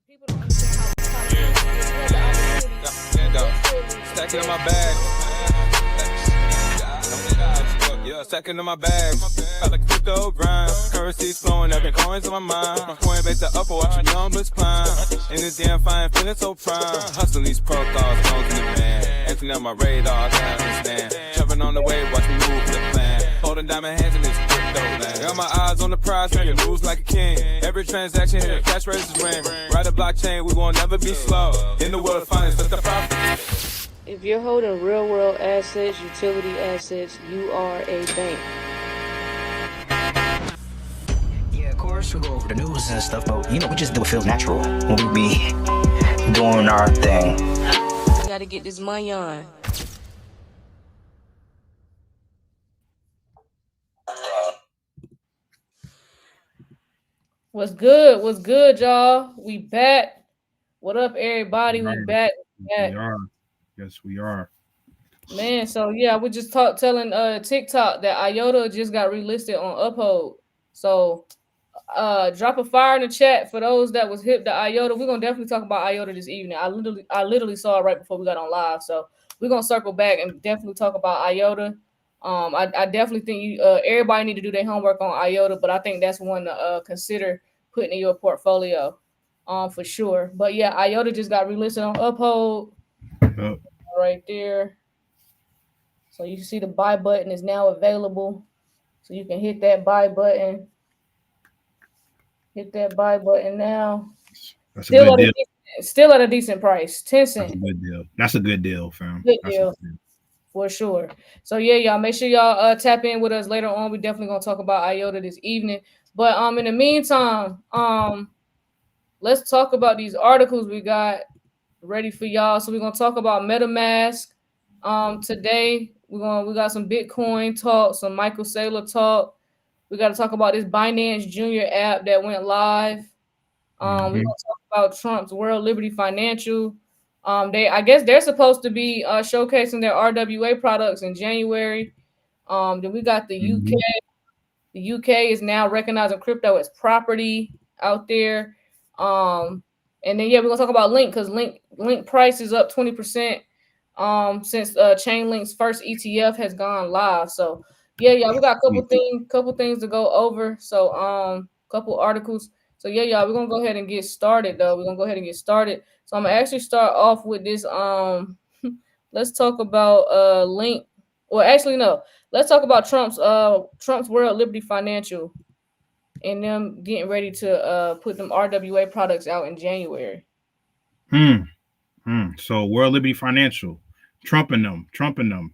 People don't understand how this kind of works. You have the opportunity. Stacking in my bag. Yeah, stacking in my bag. I like crypto grind. Currency's flowing, every coin's on my mind. My coin base the upper, watch your numbers climb. In this damn fine, feeling so prime. Hustle these protocols, phones in the van. Emptying out my radar, I can't understand. Jumping on the wave, watch me move with the plan. Holding diamond hands in this crypto land. Got my eyes on the prize, making moves like a king. Every transaction here, cash registers ring. Ride the blockchain, we won't never be slow. In the world of finance, let the profit. If you're holding real world assets, utility assets, you are a bank. Yeah, of course, we go over the news and stuff, but we just do what feels natural when we be doing our thing. You gotta get this money on. What's good? What's good, y'all? We back. What up, everybody? We back. We are. Yes, we are. Man, so yeah, I was just telling TikTok that IOTA just got relisted on Uphold. So drop a fire in the chat for those that was hip to IOTA. We're gonna definitely talk about IOTA this evening. I literally saw it right before we got on live. So we're gonna circle back and definitely talk about IOTA. I definitely think everybody need to do their homework on IOTA, but I think that's one to consider putting in your portfolio. For sure. But yeah, IOTA just got relisted on Uphold. Yep. Right there. So you see the buy button is now available. So you can hit that buy button. Hit that buy button now. That's a good deal. Still at a decent price. 10 cents. That's a good deal. That's a good deal, fam. Good deal. For sure. So yeah, y'all make sure y'all tap in with us later on. We're definitely gonna talk about IOTA this evening. But in the meantime, let's talk about these articles we got ready for y'all. So we're gonna talk about MetaMask. Today we got some Bitcoin talk, some Michael Saylor talk. We got to talk about this Binance Junior app that went live. We're gonna talk about Trump's World Liberty Financial. I guess they're supposed to be showcasing their RWA products in January. Then we got the UK. The UK is now recognizing crypto as property out there. And then yeah, we're gonna talk about Link because Link price is up 20% since Chainlink's first ETF has gone live. So yeah, y'all, we got a couple things to go over. So couple articles. So yeah, y'all, we're gonna go ahead and get started though. So I'm gonna actually start off with this. Let's talk about Link. Well, actually no. Let's talk about Trump's World Liberty Financial and them getting ready to put them RWA products out in January. So World Liberty Financial, trumping them.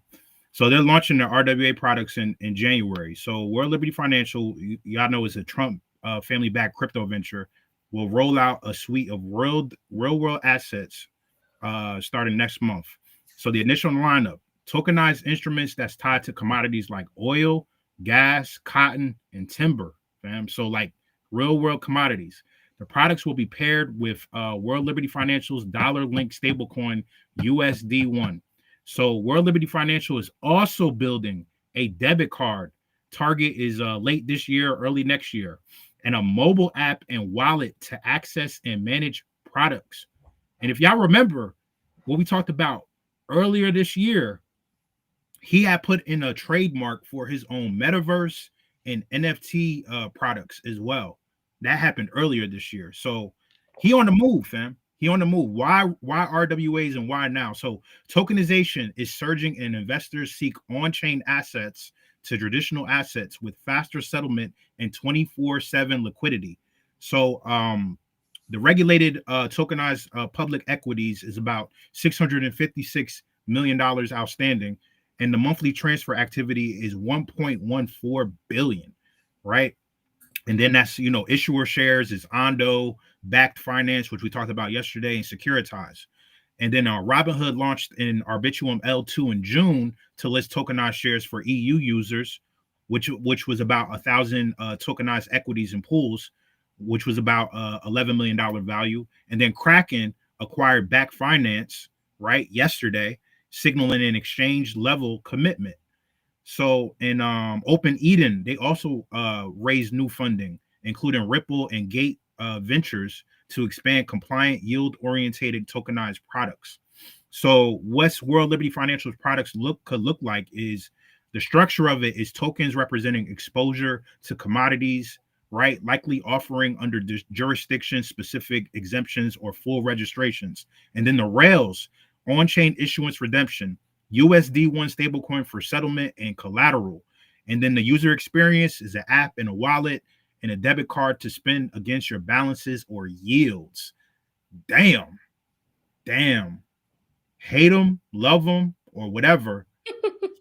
So they're launching their RWA products in January. So World Liberty Financial, y'all know, is a Trump family-backed crypto venture, will roll out a suite of real world assets starting next month. So the initial lineup: tokenized instruments that's tied to commodities like oil, gas, cotton, and timber, fam. So like real world commodities. The products will be paired with World Liberty Financial's dollar-linked stablecoin USD1. So World Liberty Financial is also building a debit card. Target is late this year, early next year, and a mobile app and wallet to access and manage products. And if y'all remember what we talked about earlier this year, he had put in a trademark for his own metaverse and NFT products as well. That happened earlier this year. So he on the move, fam. He on the move. Why RWAs and why now? So tokenization is surging and investors seek on-chain assets to traditional assets with faster settlement and 24/7 liquidity. So the regulated tokenized public equities is about $656 million outstanding, and the monthly transfer activity is 1.14 billion, right? And then that's, issuer shares is Ondo, backed finance, which we talked about yesterday, and Securitize. And then Robinhood launched in Arbitrum L2 in June to list tokenized shares for EU users, which was about 1,000 tokenized equities and pools, which was about $11 million value. And then Kraken acquired backed finance, right, yesterday, signaling an exchange level commitment. So in Open Eden, they also raised new funding, including Ripple and Gate Ventures, to expand compliant, yield-orientated tokenized products. So what's World Liberty Financial's products could look like is the structure of it is tokens representing exposure to commodities, right? Likely offering under jurisdiction specific exemptions or full registrations. And then the rails, on-chain issuance redemption, USD1 stablecoin for settlement and collateral. And then the user experience is an app and a wallet and a debit card to spend against your balances or yields. Damn. Hate him, love him, or whatever.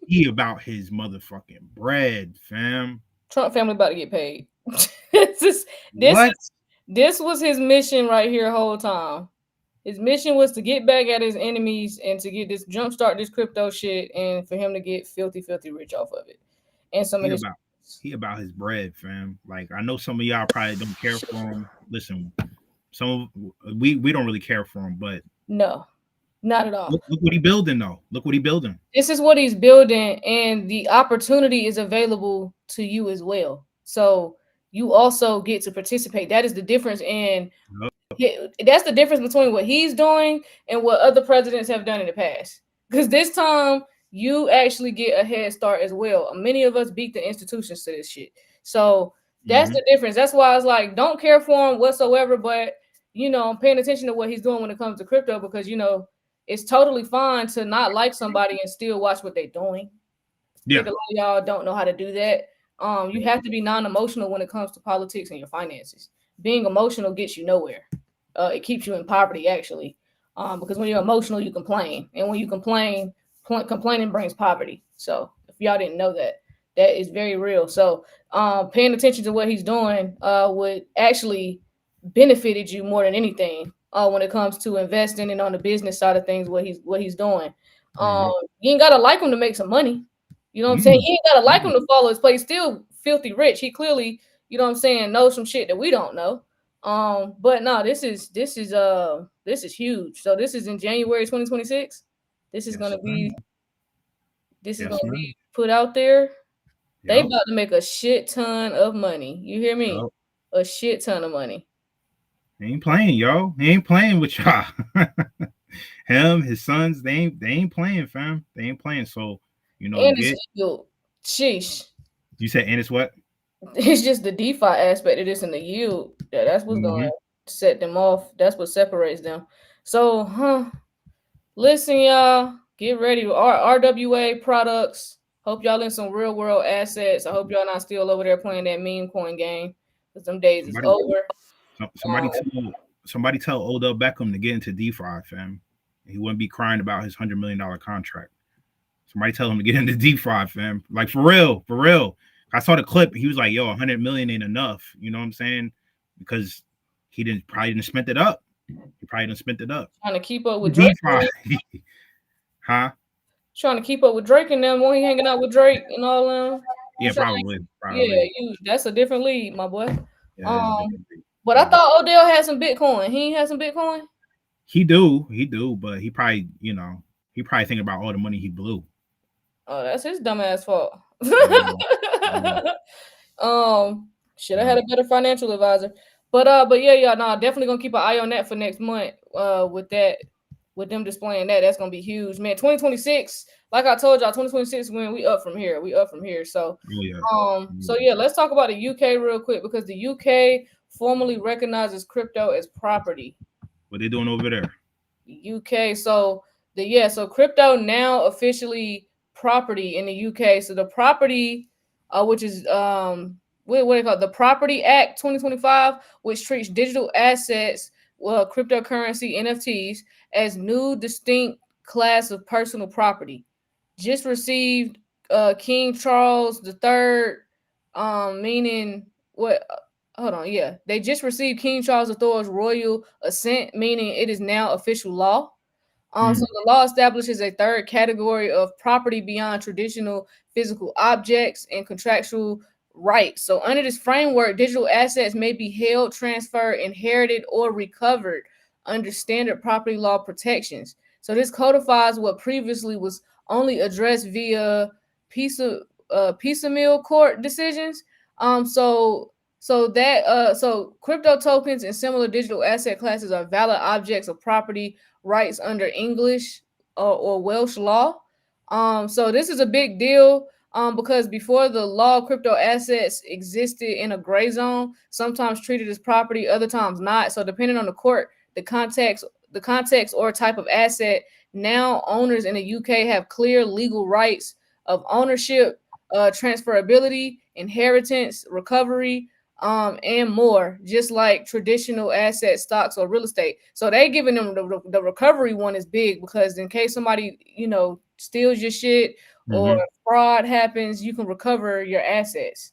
He about his motherfucking bread, fam. Trump family about to get paid. What? This was his mission right here the whole time. His mission was to get back at his enemies and to get this jumpstart this crypto shit and for him to get filthy rich off of it. And some of his he about his bread, fam. Like I know some of y'all probably don't care for him. Listen, we don't really care for him, but no. Not at all. Look what he's building, though. Look what he's building. This is what he's building, and the opportunity is available to you as well. So you also get to participate. That is the difference that's the difference between what he's doing and what other presidents have done in the past. Because this time you actually get a head start as well. Many of us beat the institutions to this shit. So that's the difference. That's why I was like, don't care for him whatsoever, but I'm paying attention to what he's doing when it comes to crypto because it's totally fine to not like somebody and still watch what they're doing. Yeah. I think a lot of y'all don't know how to do that. You have to be non-emotional when it comes to politics and your finances. Being emotional gets you nowhere. It keeps you in poverty, actually. Because when you're emotional, you complain. And when you complain, complaining brings poverty. So if y'all didn't know that, that is very real. So paying attention to what he's doing would actually benefited you more than anything. When it comes to investing and on the business side of things, what he's doing. You ain't gotta like him to make some money. You know what I'm saying? You ain't gotta like him to follow his play. He's still filthy rich. He clearly, knows some shit that we don't know. But no, this is huge. So this is in January 2026. This is gonna be put out there. They about to make a shit ton of money. You hear me? A shit ton of money. He ain't playing, yo. He ain't playing with y'all. Him, his sons, they ain't playing, fam. They ain't playing. So, and it's yield. Sheesh. You said, and it's what? It's just the DeFi aspect of this and the yield. Yeah, that's what's going to set them off. That's what separates them. So, listen, y'all. Get ready. Our RWA products. Hope y'all in some real world assets. I hope y'all not still over there playing that meme coin game. Because some days is over. Somebody tell Odell Beckham to get into DeFi, fam. He wouldn't be crying about his $100 million contract. Somebody tell him to get into DeFi, fam. Like for real. I saw the clip. He was like, "Yo, 100 million ain't enough." You know what I'm saying? Because he probably didn't spend it up. Trying to keep up with Drake. Huh? Trying to keep up with Drake and them when he hanging out with Drake and all them. Yeah, probably. Yeah, that's a different league, my boy. Yeah, but I thought Odell had some Bitcoin. He ain't had some Bitcoin? He do, but he probably thinking about all the money he blew. Oh, that's his dumbass fault. Should have had a better financial advisor. But yeah, y'all, definitely gonna keep an eye on that for next month. With them displaying that's gonna be huge, man. 2026, like I told y'all, 2026 when we up from here. So let's talk about the UK real quick because the UK formally recognizes crypto as property. What they doing over there? UK. So crypto now officially property in the UK. So the property, which is what they call it? The Property Act 2025, which treats digital assets, cryptocurrency, NFTs, as new distinct class of personal property. Just received King Charles III, meaning what? Hold on, yeah. They just received King Charles III's royal assent, meaning it is now official law. So the law establishes a third category of property beyond traditional physical objects and contractual rights. So under this framework, digital assets may be held, transferred, inherited, or recovered under standard property law protections. So this codifies what previously was only addressed via piecemeal court decisions. So So that so crypto tokens and similar digital asset classes are valid objects of property rights under English or Welsh law. So this is a big deal because before the law, crypto assets existed in a gray zone, sometimes treated as property, other times not. So depending on the court, the context or type of asset, now owners in the UK have clear legal rights of ownership, transferability, inheritance, recovery, and more, just like traditional asset stocks or real estate. So they giving them the recovery one is big because in case somebody, steals your shit or fraud happens, you can recover your assets.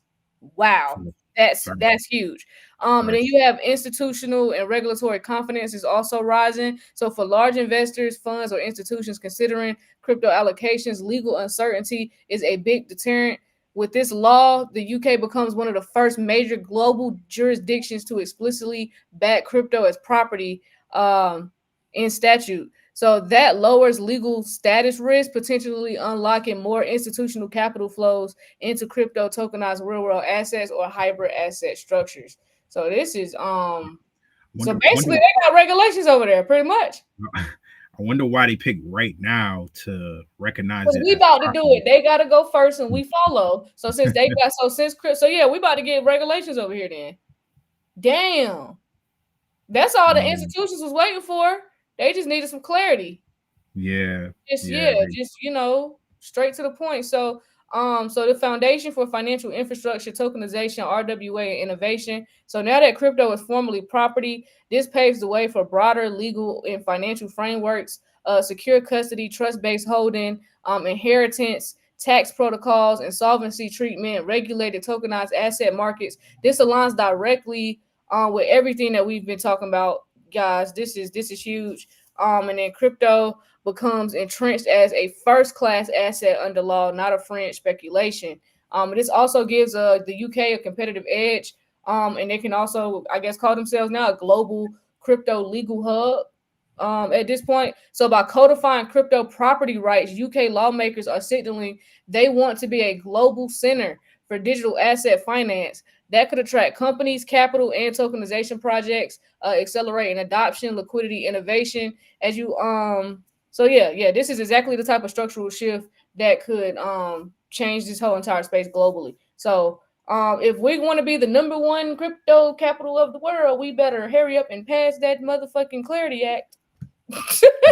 Wow. That's huge. And then you have institutional and regulatory confidence is also rising. So for large investors, funds, or institutions considering crypto allocations, legal uncertainty is a big deterrent. With this law, the UK becomes one of the first major global jurisdictions to explicitly back crypto as property in statute. So that lowers legal status risk, potentially unlocking more institutional capital flows into crypto tokenized real world assets or hybrid asset structures. So this is so basically they got regulations over there pretty much. I wonder why they picked right now to recognize it. We about to do it. They got to go first, and we follow. So since they got we about to get regulations over here. Then, damn, that's all the institutions was waiting for. They just needed some clarity. Yeah, just straight to the point. So so the foundation for financial infrastructure, tokenization, RWA, and innovation. So now that crypto is formally property, this paves the way for broader legal and financial frameworks, secure custody, trust-based holding, inheritance, tax protocols, and solvency treatment, regulated tokenized asset markets. This aligns directly with everything that we've been talking about, guys. This is huge. And then crypto becomes entrenched as a first-class asset under law, not a fringe speculation. This also gives the UK a competitive edge, and they can also, I guess, call themselves now a global crypto legal hub at this point. So by codifying crypto property rights, UK lawmakers are signaling they want to be a global center for digital asset finance that could attract companies, capital, and tokenization projects, accelerating adoption, liquidity, innovation. As you So this is exactly the type of structural shift that could change this whole entire space globally. So if we want to be the number one crypto capital of the world, we better hurry up and pass that motherfucking Clarity Act.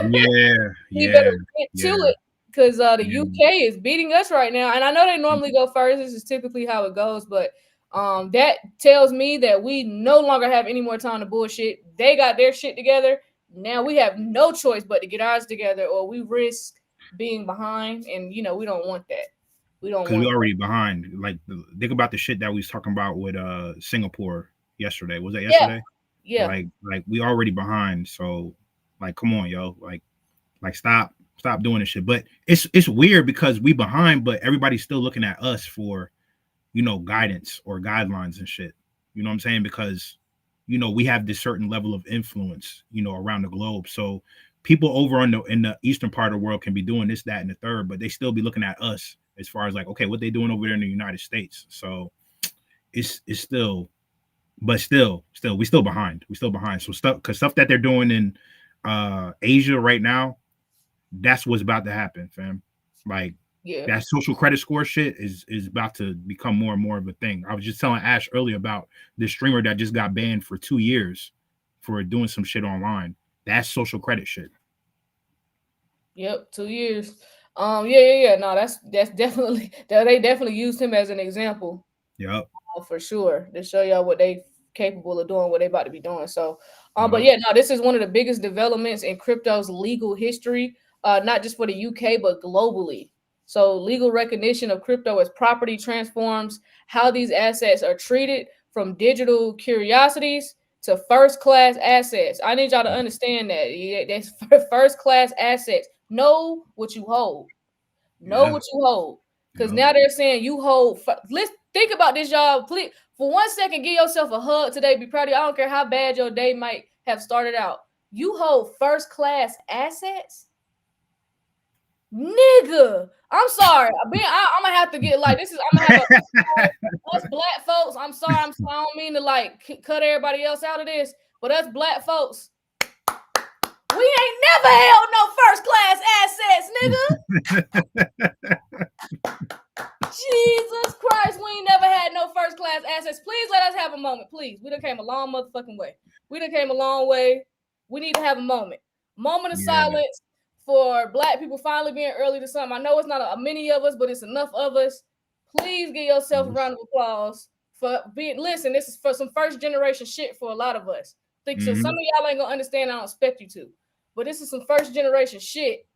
We better get to it because the UK is beating us right now. And I know they normally go first. This is typically how it goes, but that tells me that we no longer have any more time to bullshit. They got their shit together. Now we have no choice but to get ours together, or we risk being behind. And we don't want that. We don't want. Because we're already behind. Like, think about the shit that we was talking about with Singapore yesterday. Was that yesterday? Yeah. Like we already behind. So, like, come on, yo. Like stop doing this shit. But it's weird because we behind, but everybody's still looking at us for, guidance or guidelines and shit. You know what I'm saying? Because we have this certain level of influence, around the globe. So people over in the eastern part of the world can be doing this, that, and the third, but they still be looking at us as far as like, okay, what they doing over there in the United States. So it's still, but still, we still behind. So stuff that they're doing in Asia right now, that's what's about to happen, fam. Like, that social credit score shit is about to become more and more of a thing. I was just telling Ash earlier about this streamer that just got banned for 2 years for doing some shit online. That's social credit shit. Yep, 2 years. No, that's definitely they definitely used him as an example. Yep. For sure, to show y'all what they capable of doing, what they about to be doing. So, but this is one of the biggest developments in crypto's legal history, not just for the UK but globally. So legal recognition of crypto as property transforms how these assets are treated, from digital curiosities to first-class assets. I need y'all to understand that. That's first-class assets. Know what you hold. What you hold. Because now they're saying you hold. Let's think about this, y'all. Please, for 1 second, give yourself a hug today. Be proud of you. I don't care how bad your day might have started out. You hold first-class assets. Nigga, I'm sorry. I'm gonna have to get like this is. I'm gonna have us black folks. I'm sorry. I don't mean to like cut everybody else out of this, but us black folks, we ain't never held no first class assets, nigga. Jesus Christ, we ain't never had no first class assets. Please let us have a moment, please. We done came a long motherfucking way. We done came a long way. We need to have a moment of silence for black people finally being early to something. I know it's not many of us, but it's enough of us. Please give yourself a round of applause for being. Listen, this is for some first generation shit for a lot of us. So some of y'all ain't gonna understand. I don't expect you to, but this is some first generation shit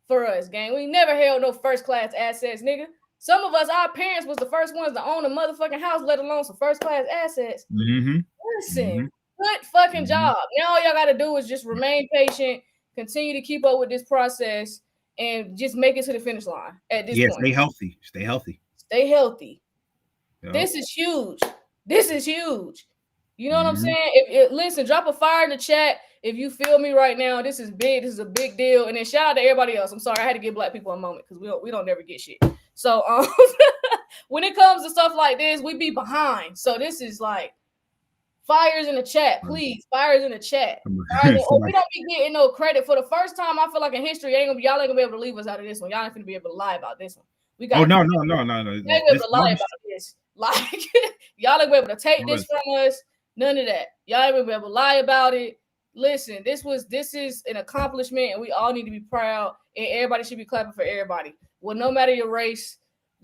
for us, gang. We never held no first class assets, nigga. Some of us, our parents was the first ones to own a motherfucking house, let alone some first class assets. Listen, good fucking job. Now all y'all gotta do is just remain patient, continue to keep up with this process, and just make it to the finish line at this point. Stay healthy. Stay healthy. Stay healthy. Yep. This is huge. This is huge. You know what I'm saying? Listen, drop a fire in the chat if you feel me right now. This is big. This is a big deal. And then shout out to everybody else. I'm sorry, I had to give black people a moment because we don't never get shit. So when it comes to stuff like this, we be behind. So this is like fires in the chat, please. Fires in the chat. We don't be getting no credit for the first time. I feel like in history, y'all ain't gonna be able to leave us out of this one. Y'all ain't gonna be able to lie about this one. We got. Oh no. Y'all ain't gonna be able to lie about this. Like y'all ain't gonna be able to take this from us. None of that. Y'all ain't gonna be able to lie about it. Listen, this is an accomplishment, and we all need to be proud. And everybody should be clapping for everybody. Well, no matter your race,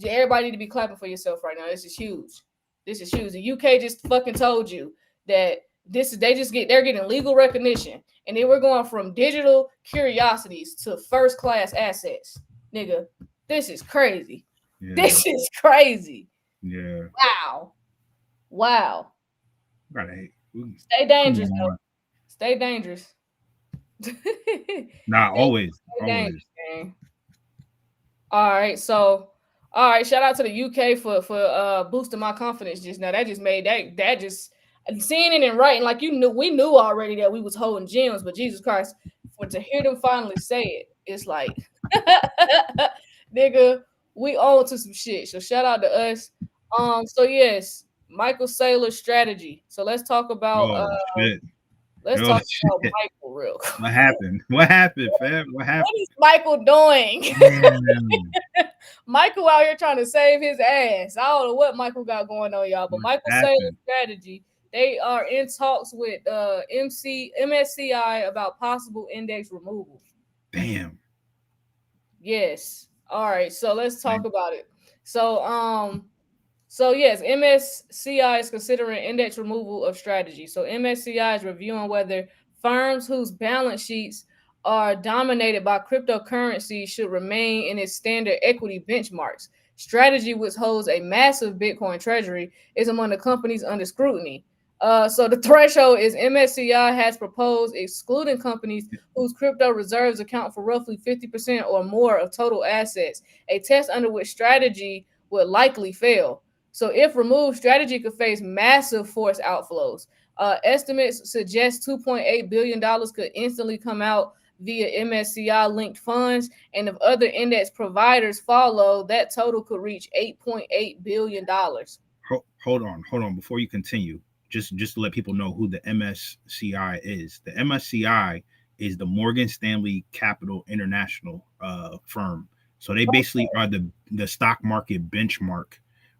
everybody need to be clapping for yourself right now. This is huge. This is huge. The UK just fucking told you that they're getting legal recognition, and then we're going from digital curiosities to first class assets. Nigga, this is crazy. Yeah. This is crazy. Yeah. Wow. Right. Stay dangerous, though. Stay dangerous. Always. Dangerous, man. All right, shout out to the UK for boosting my confidence just now. That just made that just seeing it in writing, like we knew already that we was holding gems, but Jesus Christ, to hear them finally say it, it's like nigga, we own to some shit. So shout out to us. So yes, MicroStrategy. So let's talk about about Michael real quick. What happened, fam? What is Michael doing? Michael out here trying to save his ass. I don't know what Michael got going on, y'all, but MicroStrategy, they are in talks with MSCI about possible index removal. Damn. Yes. All right. So let's talk about it. So yes, MSCI is considering index removal of strategy. So MSCI is reviewing whether firms whose balance sheets are dominated by cryptocurrency should remain in its standard equity benchmarks. Strategy, which holds a massive Bitcoin treasury, is among the companies under scrutiny. So the threshold is MSCI has proposed excluding companies whose crypto reserves account for roughly 50% or more of total assets, a test under which strategy would likely fail. So if removed, strategy could face massive forced outflows. Estimates suggest $2.8 billion could instantly come out via MSCI-linked funds, and if other index providers follow, that total could reach $8.8 billion. Hold on. Before you continue, just to let people know who the MSCI is. The MSCI is the Morgan Stanley Capital International firm. So they basically are the stock market benchmark,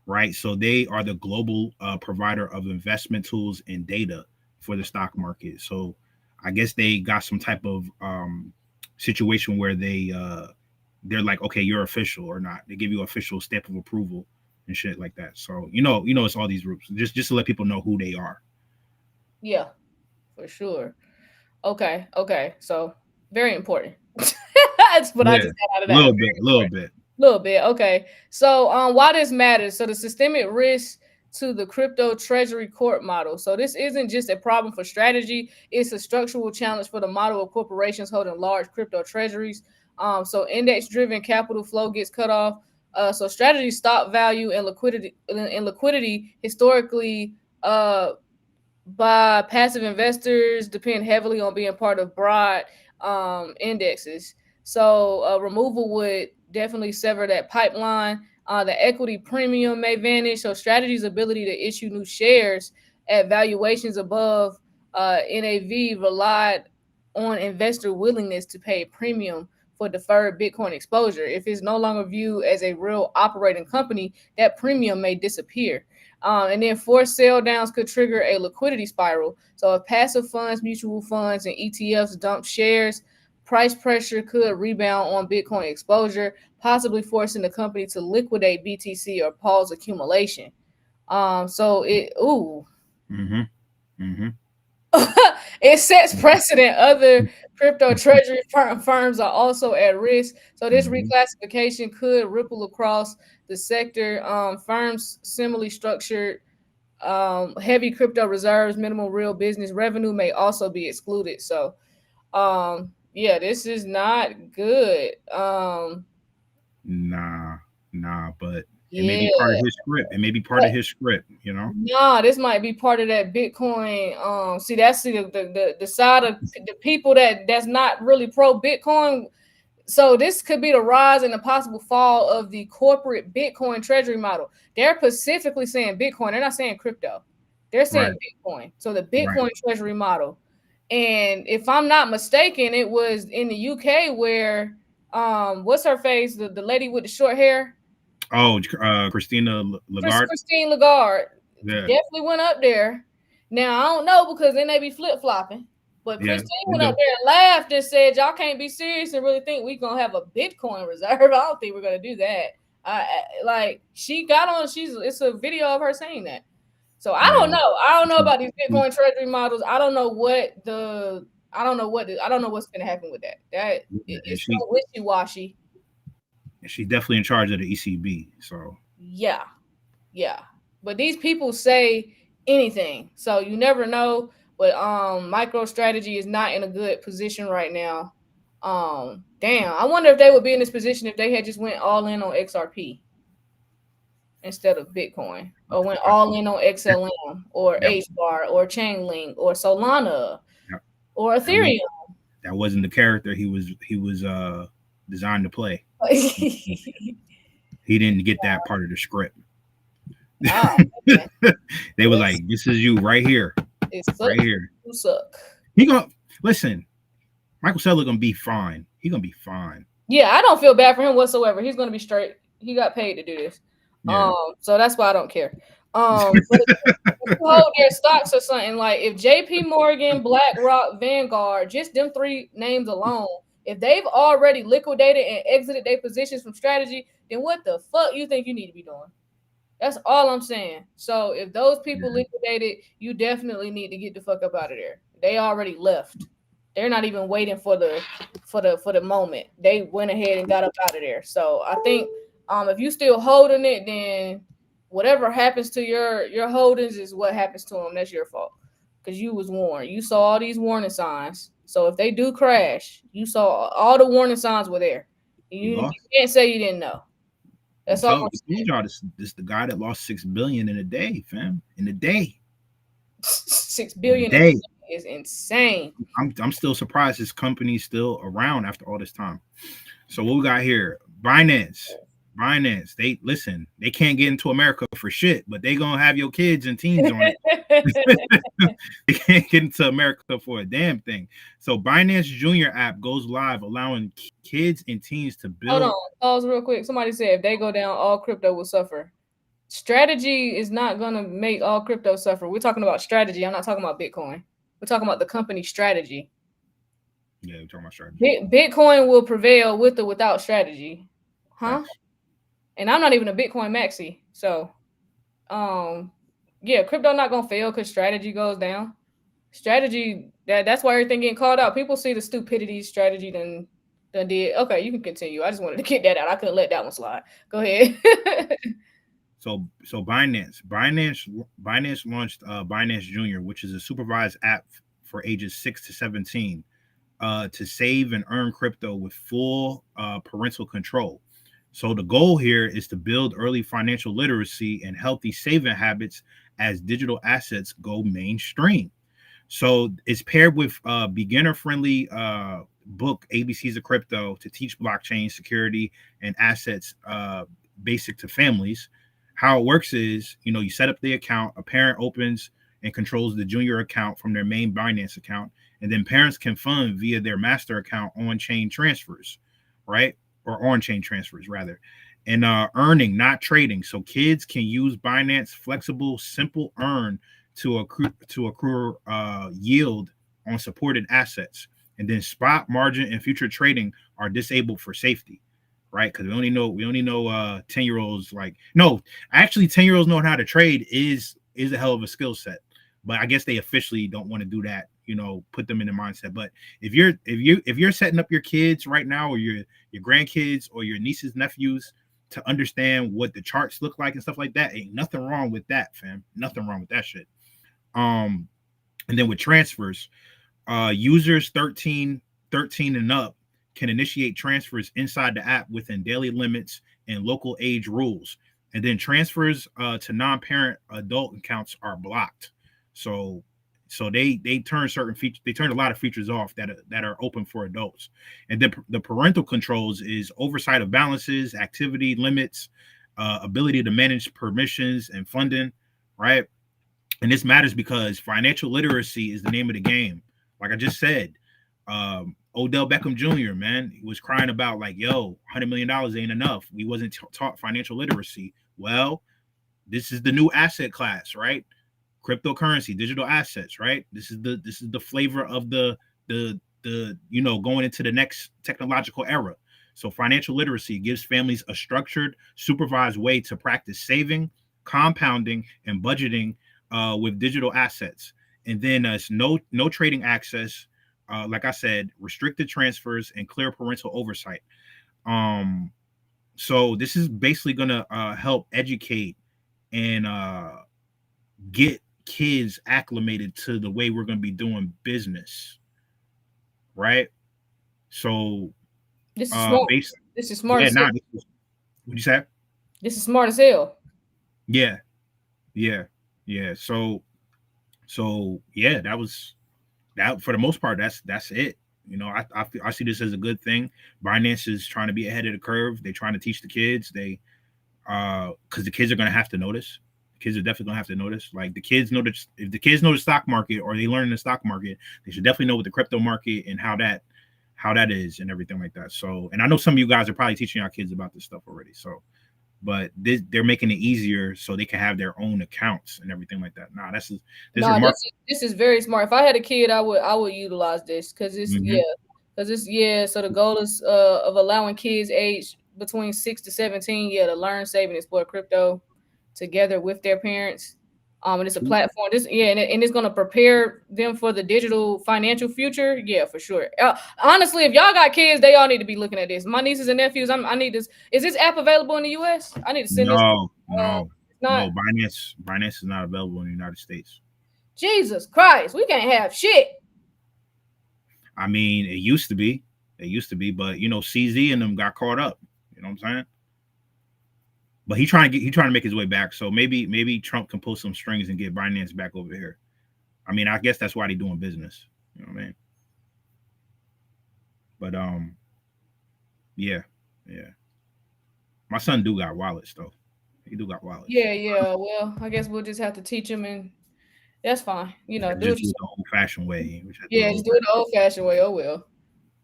right? So they are the global provider of investment tools and data for the stock market. So I guess they got some type of situation where they're like, okay, you're official or not. They give you official stamp of approval and shit like that. So you know, it's all these groups. Just to let people know who they are. Yeah, for sure. Okay. So very important. That's what I just got out of that. A little bit. Okay. So why this matters? So the systemic risk to the crypto treasury court model. So this isn't just a problem for strategy, it's a structural challenge for the model of corporations holding large crypto treasuries. So index-driven capital flow gets cut off. So strategy stock value and liquidity historically by passive investors depend heavily on being part of broad indexes. So removal would definitely sever that pipeline. The equity premium may vanish. So Strategy's ability to issue new shares at valuations above NAV relied on investor willingness to pay a premium for deferred Bitcoin exposure. If it's no longer viewed as a real operating company, that premium may disappear. And then forced sell downs could trigger a liquidity spiral. So if passive funds, mutual funds, and ETFs dump shares, price pressure could rebound on Bitcoin exposure, possibly forcing the company to liquidate BTC or pause accumulation. So it it sets precedent. Other crypto treasury firms are also at risk. So this reclassification could ripple across the sector. Firms similarly structured, heavy crypto reserves, minimal real business revenue may also be excluded. So yeah, this is not good. Nah, but it may Yeah. be part of his script. It may be part of his script, you know. Nah, this might be part of that Bitcoin. See, that's the side of the people that's not really pro Bitcoin. So this could be the rise and the possible fall of the corporate Bitcoin treasury model. They're specifically saying Bitcoin. They're not saying crypto. They're saying Bitcoin. So the Bitcoin treasury model. And if I'm not mistaken, it was in the UK where what's her face? The lady with the short hair. Oh, Christina Lagarde. Christine Lagarde Yeah. definitely went up there. Now I don't know because then they be flip flopping. But Christine went up there and laughed and said, "Y'all can't be serious and really think we're gonna have a Bitcoin reserve. I don't think we're gonna do that." Like she got on. It's a video of her saying that. So I don't know. I don't know about these Bitcoin treasury models. I don't know what's gonna happen with that. It's so wishy washy. She's definitely in charge of the ECB. So yeah. But these people say anything, so you never know. But MicroStrategy is not in a good position right now. Damn, I wonder if they would be in this position if they had just went all in on XRP instead of Bitcoin, or went all in on XLM or HBAR or Chainlink or Solana or Ethereum. That wasn't the character he was designed to play. He didn't get that part of the script. They were like, "This is you right here, right here. You suck." He gonna listen. Michael Saylor gonna be fine. He gonna be fine. Yeah, I don't feel bad for him whatsoever. He's gonna be straight. He got paid to do this. Yeah. So that's why I don't care. But if you hold their stocks or something, like if JP Morgan, BlackRock, Vanguard, just them three names alone, if they've already liquidated and exited their positions from Strategy, then what the fuck you think you need to be doing? That's all I'm saying. So if those people liquidated, you definitely need to get the fuck up out of there. They already left. They're not even waiting for the moment. They went ahead and got up out of there. So I think if you still holding it, then whatever happens to your holdings is what happens to them. That's your fault because you was warned. You saw all these warning signs. So if they do crash, you saw all the warning signs were there. You can't say you didn't know. That's all. Y'all, this the guy that lost $6 billion in a day, fam. In a day. $6 billion in a day is insane. I'm still surprised his company's still around after all this time. So what we got here? Binance. They can't get into America for shit, but they gonna have your kids and teens on it. They can't get into America for a damn thing. So Binance Junior app goes live, allowing kids and teens to build. Hold on, pause real quick. Somebody said if they go down, all crypto will suffer. Strategy is not gonna make all crypto suffer. We're talking about strategy. I'm not talking about Bitcoin. We're talking about the company strategy. Yeah, we're talking about strategy. Bitcoin will prevail with or without strategy. Huh? Nice. And I'm not even a Bitcoin maxi. So, yeah, crypto not going to fail because strategy goes down. Strategy, that's why everything getting called out. People see the stupidity strategy done did. Okay, you can continue. I just wanted to get that out. I couldn't let that one slide. Go ahead. So Binance launched Binance Junior, which is a supervised app for ages 6 to 17 to save and earn crypto with full parental control. So the goal here is to build early financial literacy and healthy saving habits as digital assets go mainstream. So it's paired with beginner-friendly book ABCs of Crypto to teach blockchain security and assets basic to families. How it works is, you set up the account, a parent opens and controls the junior account from their main Binance account, and then parents can fund via their master account on-chain transfers, right? Or on-chain transfers rather. And earning, not trading. So kids can use Binance flexible, simple earn to accrue yield on supported assets. And then spot, margin, and future trading are disabled for safety, right? Because we only know 10-year-olds actually 10-year-olds knowing how to trade is a hell of a skill set. But I guess they officially don't want to do that, put them in the mindset. But if you're setting up your kids right now, or your grandkids or your nieces, nephews, to understand what the charts look like and stuff like that, ain't nothing wrong with that, fam. Nothing wrong with that shit. And then with transfers, users 13 and up can initiate transfers inside the app within daily limits and local age rules. And then transfers to non-parent adult accounts are blocked. So they turn certain features, they turn a lot of features off that are open for adults. And then the parental controls is oversight of balances, activity limits, ability to manage permissions and funding, right? And this matters because financial literacy is the name of the game. Like I just said, Odell Beckham Jr., man, he was crying about $100 million ain't enough. We wasn't taught financial literacy. Well, this is the new asset class, right? Cryptocurrency, digital assets, right? This is the flavor of the going into the next technological era. So financial literacy gives families a structured, supervised way to practice saving, compounding, and budgeting with digital assets. And then no trading access, like I said, restricted transfers and clear parental oversight. So this is basically gonna help educate and get kids acclimated to the way we're going to be doing business, right? So this is smart. This is smart. Yeah, what'd you say? This is smart as hell. Yeah. So yeah, that was that for the most part. That's it. I see this as a good thing. Binance is trying to be ahead of the curve. They're trying to teach the kids. They because the kids are going to have to notice. Kids are definitely gonna have to notice. Like the kids know that if the kids know the stock market or they learn the stock market, they should definitely know what the crypto market and how that is and everything like that. So, and I know some of you guys are probably teaching our kids about this stuff already. So, but they're making it easier so they can have their own accounts and everything like that. This is very smart. If I had a kid, I would utilize this because it's So the goal is of allowing kids age between 6 to 17, to learn, save, and explore crypto together with their parents. And it's a platform. And it's going to prepare them for the digital financial future. Yeah, for sure. Honestly, if y'all got kids, they all need to be looking at this. My nieces and nephews, I need this. Is this app available in the US? I need to send this. No. Binance is not available in the United States. Jesus Christ, we can't have shit. I mean, it used to be, but CZ and them got caught up. You know what I'm saying? But he's trying to make his way back. So maybe Trump can pull some strings and get Binance back over here. I mean, I guess that's why they're doing business. You know what I mean? But yeah. My son do got wallets though. He do got wallets. Yeah. Well, I guess we'll just have to teach him, and that's fine. Do it the old-fashioned way. Just do it the old-fashioned way. Oh well.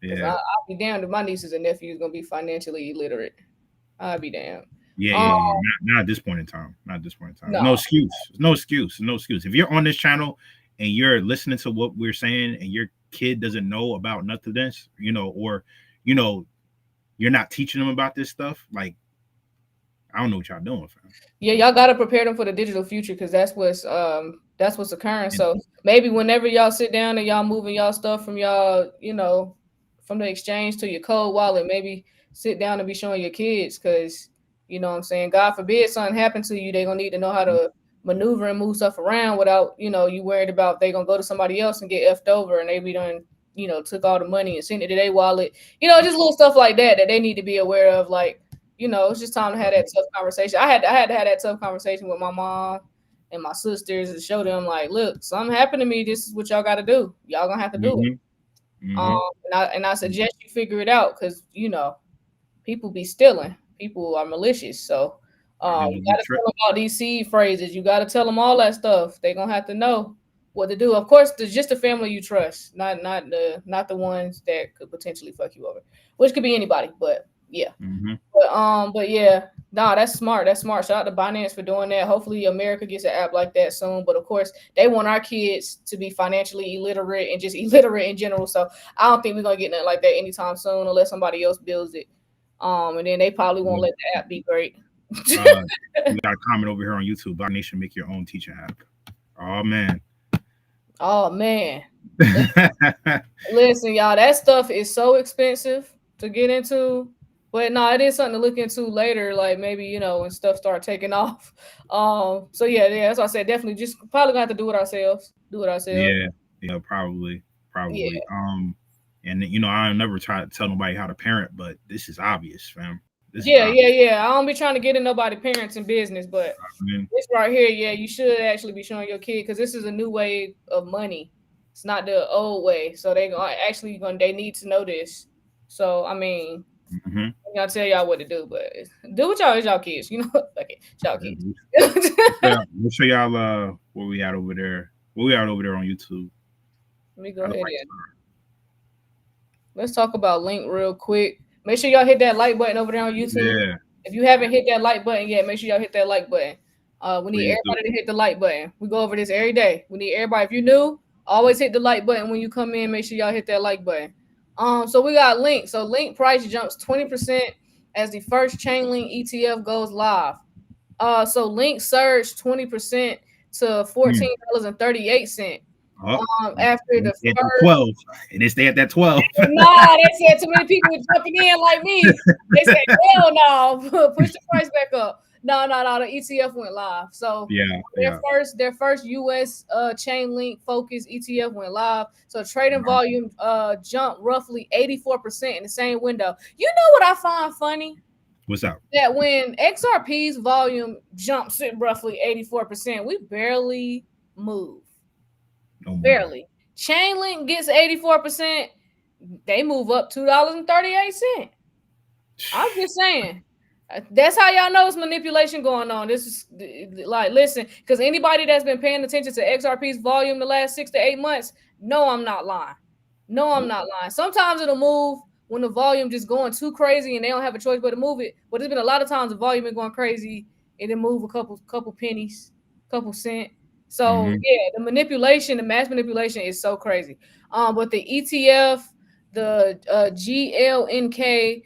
Yeah. I'll be damned if my nieces and nephews gonna be financially illiterate. I'll be damned. Yeah. Not at this point in time. No excuse. If you're on this channel and you're listening to what we're saying and your kid doesn't know about none of this, or you're not teaching them about this stuff, like I don't know what y'all doing, fam. Yeah, y'all gotta prepare them for the digital future because that's what's occurring. So maybe whenever y'all sit down and y'all moving y'all stuff from y'all, from the exchange to your cold wallet, maybe sit down and be showing your kids because you know what I'm saying? God forbid something happened to you, they're gonna need to know how to maneuver and move stuff around without, you worried about they gonna go to somebody else and get effed over and they be done, took all the money and sent it to their wallet. Just little stuff like that they need to be aware of. Like, it's just time to have that tough conversation. I had to have that tough conversation with my mom and my sisters and show them like, look, something happened to me. This is what y'all got to do. Y'all gonna have to do it. And I suggest you figure it out because people be stealing. People are malicious. So you got to tell them about these seed phrases. You got to tell them all that stuff. They're gonna have to know what to do. Of course, there's just the family you trust, not the ones that could potentially fuck you over, which could be anybody. But yeah, but yeah, that's smart. That's smart. Shout out to Binance for doing that. Hopefully, America gets an app like that soon. But of course, they want our kids to be financially illiterate and just illiterate in general. So I don't think we're gonna get nothing like that anytime soon, unless somebody else builds it. And then they probably won't let the app be great. You got a comment over here on YouTube. BlockNation, make your own teaching app. Oh man. Listen, y'all, that stuff is so expensive to get into. But no, it is something to look into later, like maybe, when stuff start taking off. So yeah, that's why I said definitely just probably gonna have to do it ourselves. Yeah, probably. Yeah. And I never try to tell nobody how to parent, but this is obvious, fam. Yeah. I don't be trying to get in nobody parents in business, but this right here, you should actually be showing your kid because this is a new way of money. It's not the old way. So they need to know this. So I mean, I'm gonna tell y'all what to do, but do what y'all kids, like it, y'all kids. We'll show y'all where we at over there. Where we at over there on YouTube. Let me go ahead and let's talk about Link real quick. Make sure y'all hit that like button over there on YouTube. Yeah. If you haven't hit that like button yet, make sure y'all hit that like button. We need everybody to hit the like button. We go over this every day. We need everybody. If you're new, always hit the like button when you come in. Make sure y'all hit that like button. So we got Link. So Link price jumps 20% as the first Chainlink ETF goes live. So Link surged 20% to $14.38. After the first 12, and they stay at that 12. Nah, they said too many people were jumping in like me. They said, hell no, push the price back up. No, the ETF went live. So their first US Chainlink focused ETF went live. So trading volume jumped roughly 84% in the same window. You know what I find funny? What's up? That when XRP's volume jumps at roughly 84%, we barely move. Barely. Chainlink gets 84%. They move up $2.38. I'm just saying. That's how y'all know it's manipulation going on. This is like, listen, because anybody that's been paying attention to XRP's volume the last 6 to 8 months, no, I'm not lying. Sometimes it'll move when the volume just going too crazy and they don't have a choice but to move it. But there's been a lot of times the volume been going crazy and then move a couple pennies, couple cent. So the manipulation, the mass manipulation is so crazy. But the ETF, the GLNK,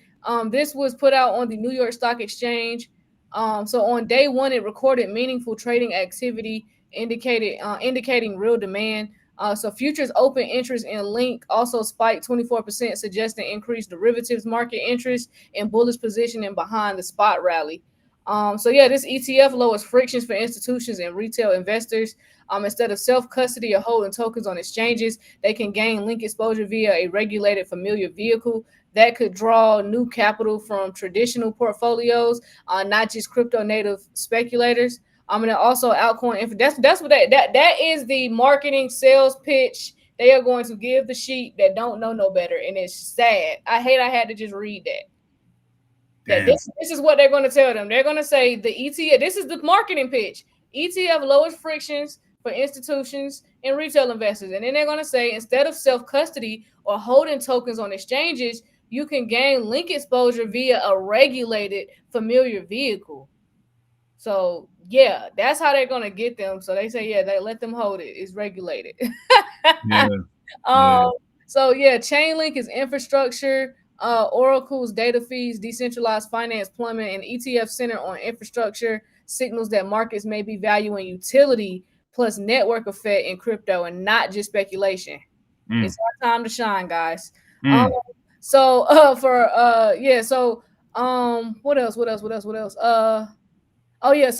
this was put out on the New York Stock Exchange. So on day one, it recorded meaningful trading activity, indicating real demand. So futures open interest in Link also spiked 24%, suggesting increased derivatives market interest and bullish positioning behind the spot rally. This ETF lowers frictions for institutions and retail investors. Instead of self-custody or holding tokens on exchanges, they can gain Link exposure via a regulated familiar vehicle that could draw new capital from traditional portfolios, not just crypto native speculators. And also altcoin. That's what that is the marketing sales pitch they are going to give the sheep that don't know no better, and it's sad. I had to just read that. This is what they're going to tell them. They're going to say the ETF, this is the marketing pitch. ETF lowers frictions for institutions and retail investors. And then they're going to say instead of self-custody or holding tokens on exchanges, you can gain Link exposure via a regulated familiar vehicle. So, that's how they're going to get them. So they say, they let them hold it. It's regulated. Chainlink is infrastructure. Oracle's data feeds, decentralized finance plummet, and ETF center on infrastructure signals that markets may be valuing utility plus network effect in crypto and not just speculation. It's our time to shine, guys. What else? So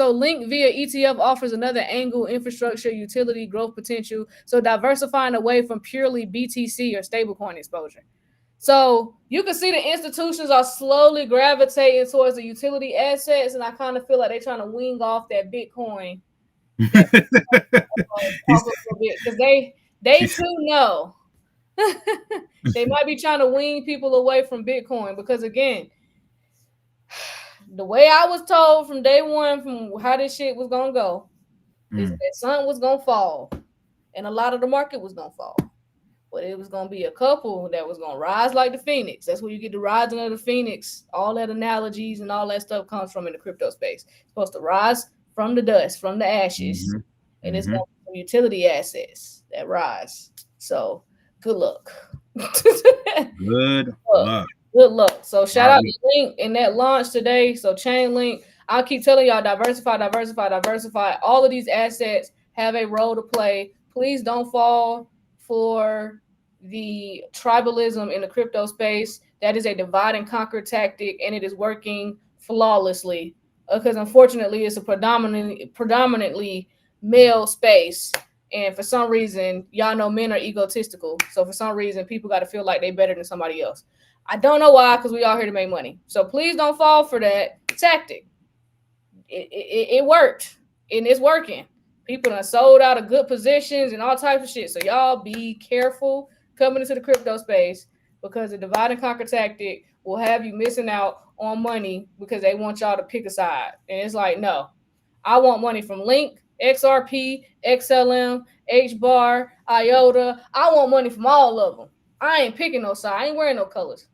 Link via ETF offers another angle, infrastructure, utility, growth potential. So diversifying away from purely BTC or stablecoin exposure. So you can see the institutions are slowly gravitating towards the utility assets, and I kind of feel like they're trying to wing off that Bitcoin. Because they too know They might be trying to wean people away from Bitcoin because, again, the way I was told from day one, from how this shit was gonna go, is that sun was gonna fall, and a lot of the market was gonna fall. But it was gonna be a couple that was gonna rise like the phoenix. That's where you get the rising of the phoenix. All that analogies and all that stuff comes from in the crypto space. It's supposed to rise from the dust, from the ashes, and it's gonna be some utility assets that rise. So good luck. Good luck. Good luck. So shout out to Link in that launch today. So Chainlink, I'll keep telling y'all, diversify, diversify, diversify. All of these assets have a role to play. Please don't fall for the tribalism in the crypto space. That is a divide and conquer tactic, and it is working flawlessly. Because unfortunately, it's a predominantly male space. And for some reason, y'all know men are egotistical. So for some reason, people got to feel like they're better than somebody else. I don't know why, because we all here to make money. So please don't fall for that tactic. It worked, and it's working. People done sold out of good positions and all types of shit. So y'all be careful coming into the crypto space, because the divide and conquer tactic will have you missing out on money because they want y'all to pick a side. And it's like, no, I want money from Link, XRP, XLM, HBAR, IOTA. I want money from all of them. I ain't picking no side. I ain't wearing no colors.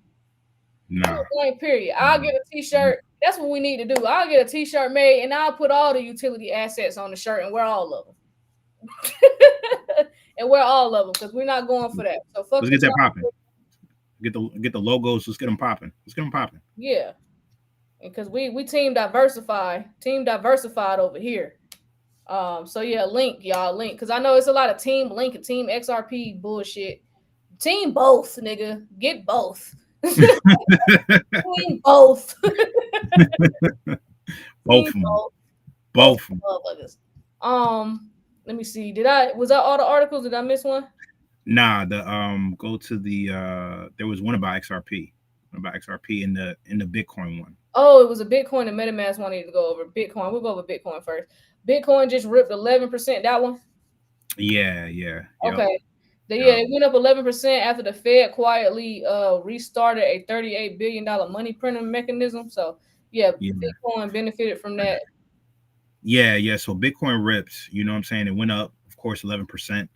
No. Period. I'll get a t-shirt. That's what we need to do. I'll get a t-shirt made, and I'll put all the utility assets on the shirt and wear all of them. And wear all of them, because we're not going for that. So fuck. Let's get that popping. Get the logos. Let's get them popping. Let's get them popping. Yeah, because we team diversified over here. So yeah, Link, y'all, Link, because I know it's a lot of team Link and team XRP bullshit. Team both, nigga. Get both. Team both. Both. Let me see. Was that all the articles? Did I miss one? Nah, go to the there was one about XRP. In the Bitcoin one. Oh, it was a Bitcoin and MetaMask one. I need to go over Bitcoin. We'll go over Bitcoin first. Bitcoin just ripped 11%. That one? Yeah. Okay. It went up 11% after the Fed quietly restarted a $38 billion money printing mechanism. So yeah, Bitcoin benefited from that. Yeah. So Bitcoin rips, you know what I'm saying? It went up, of course, 11%.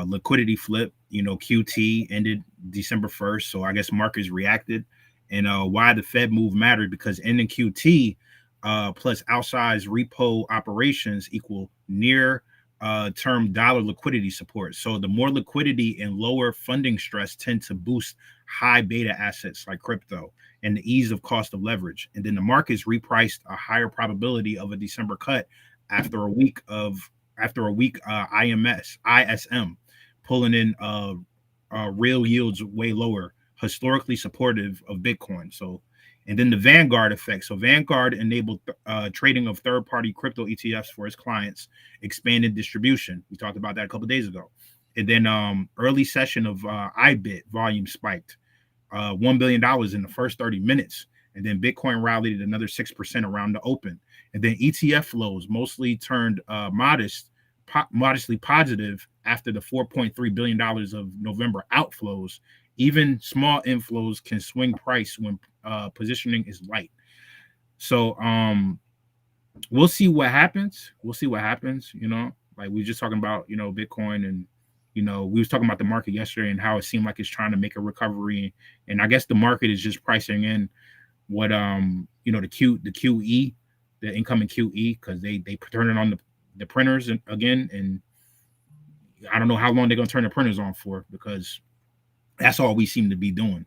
Liquidity flip, QT ended December 1st. So I guess markets reacted. And why the Fed move mattered, because ending QT plus outsized repo operations equal near term dollar liquidity support. So the more liquidity and lower funding stress tend to boost high beta assets like crypto and the ease of cost of leverage. And then the markets repriced a higher probability of a December cut after a week ISM pulling in real yields way lower, historically supportive of Bitcoin. So, and then the Vanguard effect. So Vanguard enabled trading of third-party crypto ETFs for its clients, expanded distribution. We talked about that a couple of days ago. And then early session of IBIT volume spiked $1 billion in the first 30 minutes. And then Bitcoin rallied another 6% around the open. And then ETF flows mostly turned modestly positive after the $4.3 billion of November outflows. Even small inflows can swing price when positioning is light. So we'll see what happens. Like we were just talking about, Bitcoin, and we was talking about the market yesterday and how it seemed like it's trying to make a recovery. And I guess the market is just pricing in what the QE, the incoming QE, because they turn it on the printers again, and I don't know how long they're gonna turn the printers on for, because that's all we seem to be doing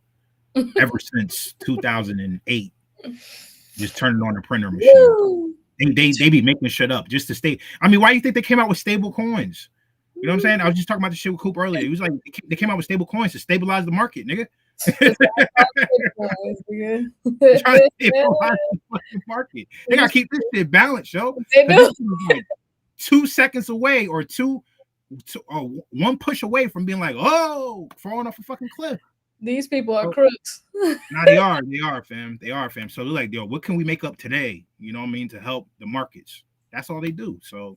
ever since 2008. Just turning on the printer machine. They be making shit up just to stay. I mean, why do you think they came out with stable coins? You know what I'm saying? I was just talking about this shit with Coop earlier. He was like, they came out with stable coins to stabilize the market, nigga. Trying to stabilize the fucking market. They gotta keep this shit balanced, yo. They do. Like 2 seconds away, or one push away from being like, oh, falling off a fucking cliff. These people are crooks. Nah, they are, fam. So they're like, yo, what can we make up today? You know what I mean? To help the markets. That's all they do. So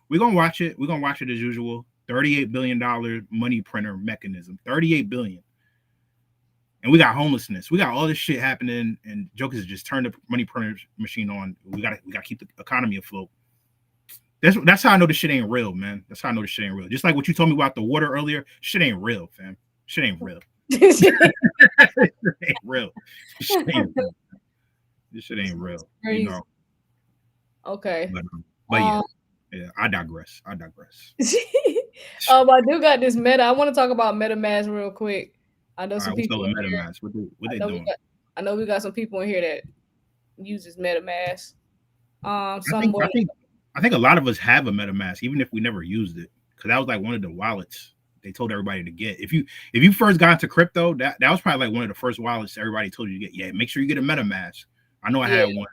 we're gonna watch it. We're gonna watch it as usual. $38 billion money printer mechanism. 38 billion. And we got homelessness. We got all this shit happening, and jokers just turned the money printer machine on. We gotta keep the economy afloat. That's how I know this shit ain't real, man. That's how I know this shit ain't real. Just like what you told me about the water earlier, shit ain't real, fam. Shit ain't real. Shit ain't real. Shit ain't real. This shit ain't real. You know. Okay. But yeah, I digress. I do got this meta. I want to talk about MetaMask real quick. I know some people. MetaMask. What they doing? I know we got some people in here that uses MetaMask. I think a lot of us have a MetaMask, even if we never used it, because that was like one of the wallets they told everybody to get. If you first got into crypto, that was probably like one of the first wallets everybody told you to get. Yeah, make sure you get a MetaMask. I know I had one.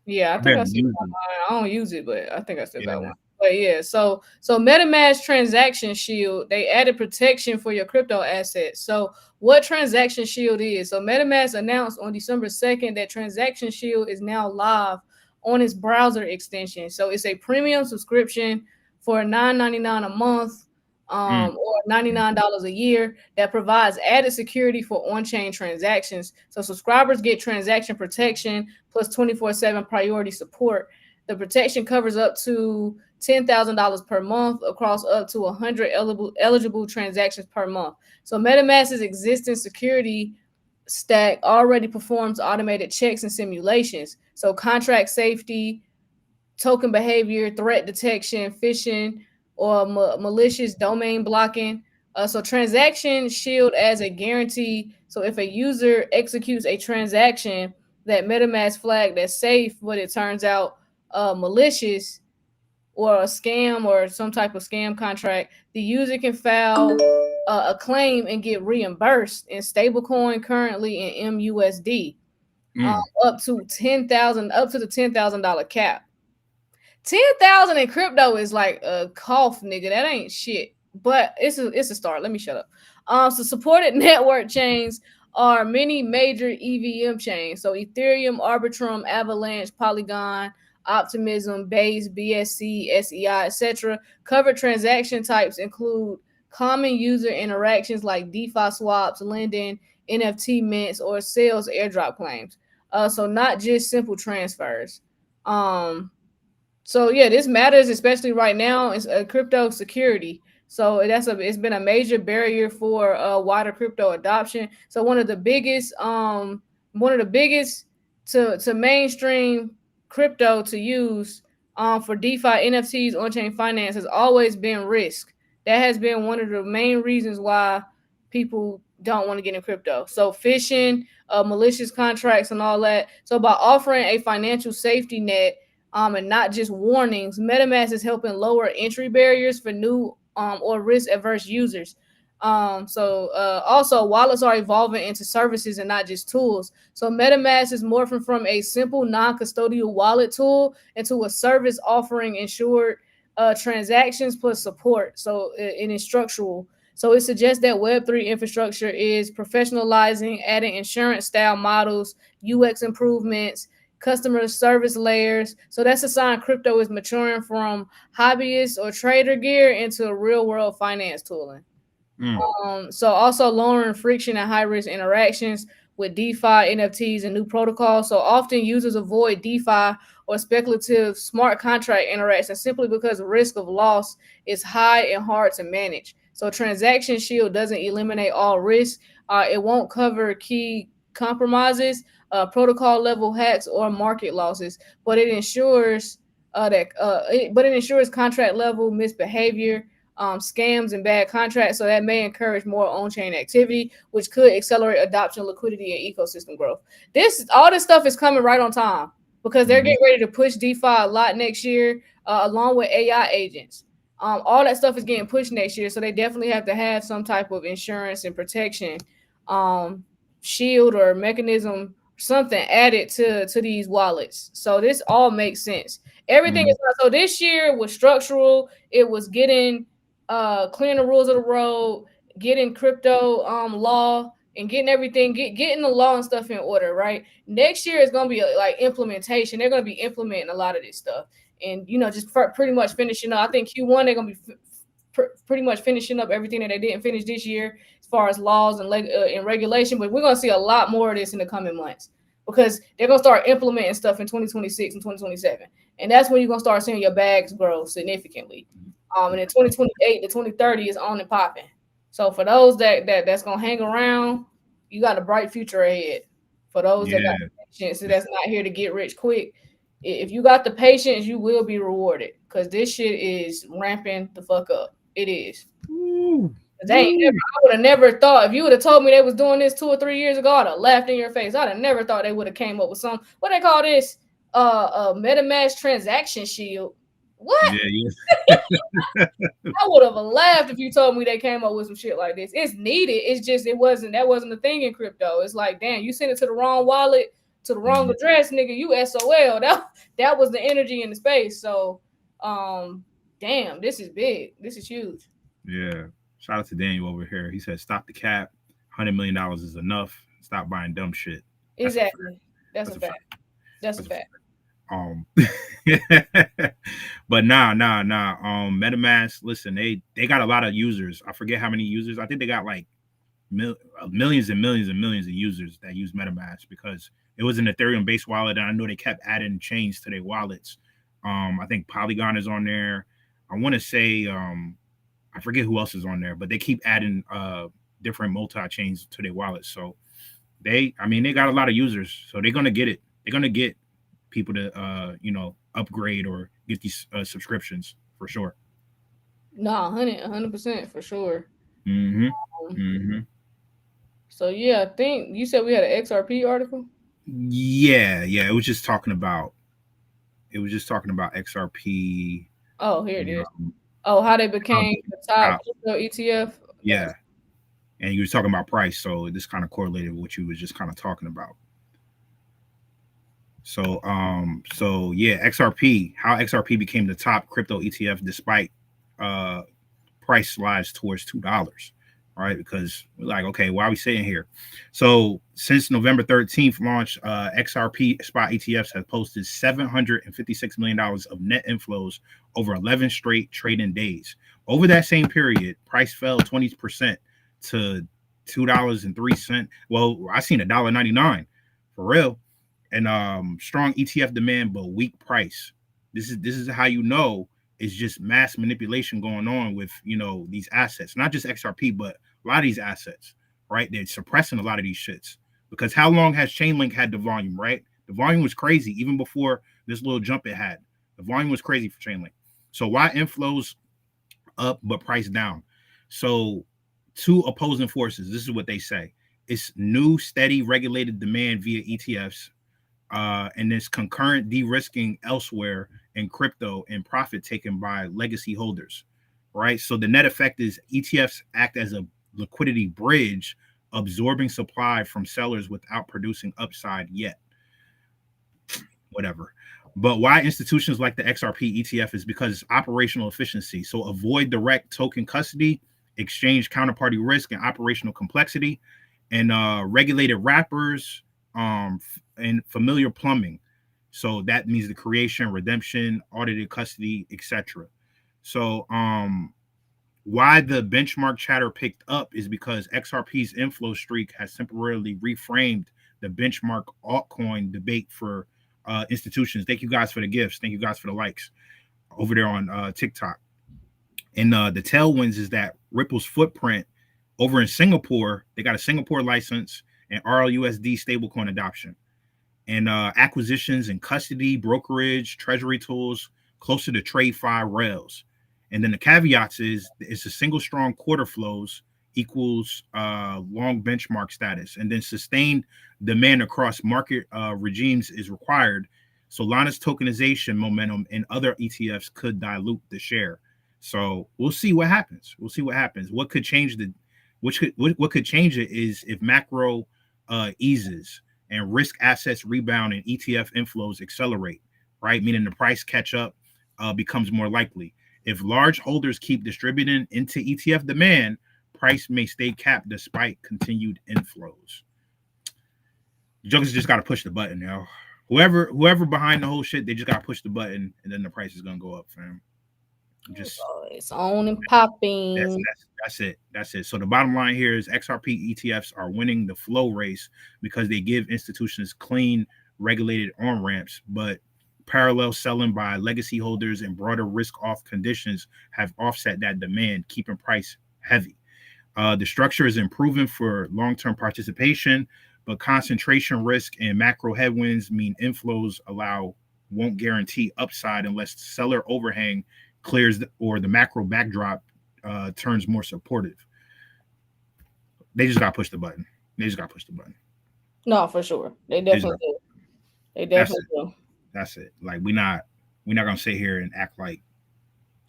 Yeah, I think I still got mine. I don't use it, but I think I still got one. But yeah, so MetaMask Transaction Shield, they added protection for your crypto assets. So what Transaction Shield is? So MetaMask announced on December 2nd that Transaction Shield is now live on its browser extension. So it's a premium subscription for $9.99 a month or $99 a year that provides added security for on-chain transactions. So subscribers get transaction protection plus 24/7 priority support. The protection covers up to $10,000 per month across up to 100 eligible transactions per month. So MetaMask's existing security stack already performs automated checks and simulations. So contract safety, token behavior, threat detection, phishing, or malicious domain blocking. So Transaction Shield as a guarantee. So if a user executes a transaction that MetaMask flagged as safe, but it turns out malicious or a scam or some type of scam contract, the user can file a claim and get reimbursed in stablecoin, currently in MUSD, up to the $10,000 cap. 10,000 in crypto is like a cough, nigga. That ain't shit, but it's a start. Let me shut up. So supported network chains are many major EVM chains. So Ethereum, Arbitrum, Avalanche, Polygon, Optimism, Base, BSC, SEI, etc. Covered transaction types include common user interactions like DeFi swaps, lending, NFT mints, or sales airdrop claims. So not just simple transfers. So yeah, this matters, especially right now. It's crypto security. So it's been a major barrier for wider crypto adoption. So one of the biggest to mainstream crypto to use for DeFi, NFTs, on-chain finance has always been risk. That has been one of the main reasons why people don't want to get in crypto. So phishing, malicious contracts, and all that. So by offering a financial safety net, and not just warnings, MetaMask is helping lower entry barriers for new or risk-averse users. Also, wallets are evolving into services and not just tools. So MetaMask is morphing from a simple non-custodial wallet tool into a service offering insured transactions plus support. So it is structural. So it suggests that Web3 infrastructure is professionalizing, adding insurance-style models, UX improvements, customer service layers. So that's a sign crypto is maturing from hobbyist or trader gear into real world finance tooling. So also lowering friction and high risk interactions with DeFi, NFTs, and new protocols. So often users avoid DeFi or speculative smart contract interactions simply because the risk of loss is high and hard to manage. So Transaction Shield doesn't eliminate all risk. It won't cover key compromises, protocol level hacks, or market losses, but it ensures contract level misbehavior, scams, and bad contracts. So that may encourage more on-chain activity, which could accelerate adoption, liquidity, and ecosystem growth. All this stuff is coming right on time because they're getting ready to push DeFi a lot next year, along with AI agents. All that stuff is getting pushed next year, so they definitely have to have some type of insurance and protection shield or mechanism, something added to these wallets. So this all makes sense. Everything is so this year was structural. It was getting clearing the rules of the road, getting crypto law, and getting everything, getting the law and stuff in order, right? Next year is going to be like implementation. They're going to be implementing a lot of this stuff, and just pretty much finishing up. I think Q1 they're going to be pretty much finishing up everything that they didn't finish this year as far as laws and regulation. But we're gonna see a lot more of this in the coming months because they're gonna start implementing stuff in 2026 and 2027, and that's when you're gonna start seeing your bags grow significantly. And in 2028 to 2030 is on and popping. So for those that's gonna hang around, you got a bright future ahead. For those that got patience, that's not here to get rich quick. If you got the patience, you will be rewarded because this shit is ramping the fuck up. It is. I would have never thought if you would have told me they was doing this 2 or 3 years ago, I'd have laughed in your face. I'd have never thought they would have came up with some what they call this MetaMask transaction shield. What? Yeah. I would have laughed if you told me they came up with some shit like this. It's needed. It's just that wasn't a thing in crypto. It's like, damn, you sent it to the wrong wallet, to the wrong address, nigga. You SOL. That was the energy in the space. So, damn, this is big. This is huge. Yeah. Shout out to Daniel over here. He said, "Stop the cap. $100 million is enough. Stop buying dumb shit." Exactly. That's a fact. That's a fact. But nah. MetaMask, listen, they got a lot of users. I forget how many users. I think they got like millions and millions and millions of users that use MetaMask because it was an Ethereum based wallet, and I know they kept adding chains to their wallets. I think Polygon is on there. I want to say I forget who else is on there, but they keep adding different multi chains to their wallets. So they got a lot of users, so they're gonna get it. They're gonna get people to upgrade or get these subscriptions for sure. No, 100% for sure. Mm-hmm. So yeah, I think you said we had an XRP article. Yeah. It was just talking about XRP. Oh, here it is. Oh, how they became the top crypto ETF. Yeah, and you were talking about price, so this kind of correlated with what you was just kind of talking about. So yeah, XRP, how XRP became the top crypto ETF despite price slides towards $2, right? Because we're like, okay, why are we sitting here? So since November 13th launch, XRP spot ETFs have posted $756 million of net inflows over 11 straight trading days. Over that same period, price fell 20% to $2.03. Well, I seen $1.99 for real. And strong ETF demand, but weak price. This is how you know it's just mass manipulation going on with these assets, not just XRP, but a lot of these assets, right? They're suppressing a lot of these shits because how long has Chainlink had the volume, right? The volume was crazy even before this little jump it had. The volume was crazy for Chainlink. So why inflows up but price down? So two opposing forces. This is what they say. It's new, steady, regulated demand via ETFs. And this concurrent de-risking elsewhere in crypto and profit taken by legacy holders, right? So the net effect is ETFs act as a liquidity bridge, absorbing supply from sellers without producing upside yet. Whatever. But why institutions like the XRP ETF is because it's operational efficiency. So avoid direct token custody, exchange counterparty risk, and operational complexity, and regulated wrappers, and familiar plumbing. So that means the creation, redemption, audited custody, etc. So why the benchmark chatter picked up is because XRP's inflow streak has temporarily reframed the benchmark altcoin debate for institutions. Thank you guys for the gifts. Thank you guys for the likes over there on TikTok. And the tailwinds is that Ripple's footprint over in Singapore, they got a Singapore license and RLUSD stablecoin adoption. And acquisitions and custody, brokerage, treasury tools closer to TradeFi rails. And then the caveats is it's a single strong quarter flows equals long benchmark status. And then sustained demand across market regimes is required. Solana's tokenization momentum and other ETFs could dilute the share. So we'll see what happens. What could change what could change it is if macro eases and risk assets rebound and ETF inflows accelerate, right? Meaning the price catch up becomes more likely. If large holders keep distributing into ETF demand, price may stay capped despite continued inflows. Jokers just got to push the button, yo. Whoever behind the whole shit, they just got to push the button, and then the price is gonna go up, fam. Just It's on and popping. That's it. So the bottom line here is XRP ETFs are winning the flow race because they give institutions clean, regulated on ramps, but parallel selling by legacy holders and broader risk off conditions have offset that demand, keeping price heavy. The structure is improving for long-term participation, but concentration risk and macro headwinds mean inflows won't guarantee upside unless seller overhang clears or the macro backdrop turns more supportive. They just got to push the button. No, for sure. They definitely do. They definitely do. That's it. Like we're not gonna sit here and act like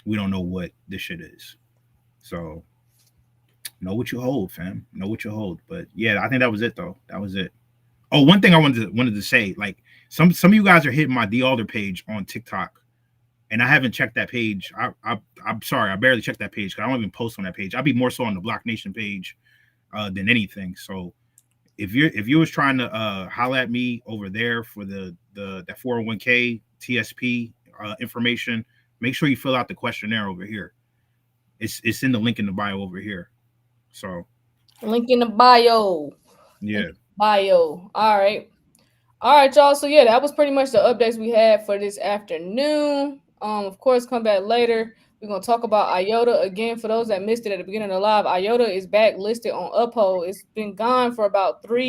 we don't know what this shit is. So know what you hold, fam. Know what you hold. But yeah, I think that was it though. That was it. Oh, one thing I wanted to say, like some of you guys are hitting my D Alder page on TikTok, and I haven't checked that page. I'm sorry, I barely checked that page because I don't even post on that page. I'll be more so on the BlockNation page than anything. So if you was trying to holler at me over there for that 401k TSP information, make sure you fill out the questionnaire over here. It's in the link in the bio over here. So link in the bio. Yeah. Bio. All right, y'all. So yeah, that was pretty much the updates we had for this afternoon. Of course, come back later. We're gonna talk about IOTA again. For those that missed it at the beginning of the live, IOTA is back listed on Uphold. It's been gone for about 4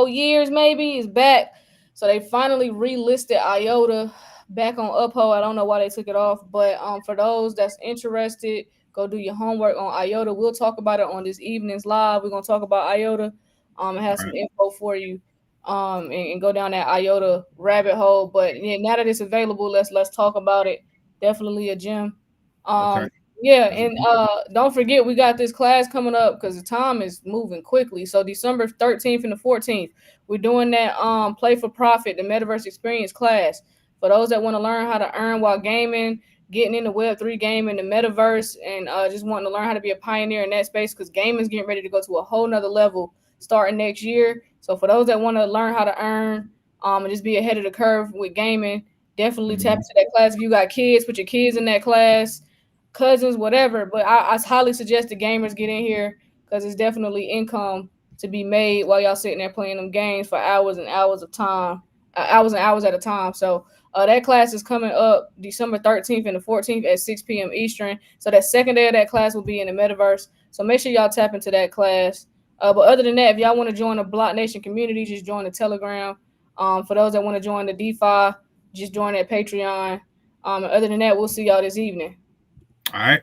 years, maybe. It's back. So they finally relisted IOTA back on Uphold. I don't know why they took it off, but for those that's interested, go do your homework on IOTA. We'll talk about it on this evening's live. We're gonna talk about IOTA. And have some info for you. And go down that IOTA rabbit hole. But yeah, now that it's available, let's talk about it. Definitely a gem. Okay. Yeah, and don't forget we got this class coming up because the time is moving quickly. So December 13th and the 14th, we're doing that Play for Profit, the Metaverse Experience class. For those that want to learn how to earn while gaming, getting into Web3 gaming, the Metaverse, and just wanting to learn how to be a pioneer in that space because gaming is getting ready to go to a whole nother level starting next year. So for those that want to learn how to earn and just be ahead of the curve with gaming, definitely tap into that class. If you got kids, put your kids in that class, cousins, whatever. But I highly suggest the gamers get in here because it's definitely income to be made while y'all sitting there playing them games for hours and hours of time, hours and hours at a time. So that class is coming up December 13th and the 14th at 6 p.m. Eastern. So that second day of that class will be in the Metaverse. So make sure y'all tap into that class. But other than that, if y'all want to join the BlockNation community, just join the Telegram. For those that want to join the DeFi, just join that Patreon. Other than that, we'll see y'all this evening. All right.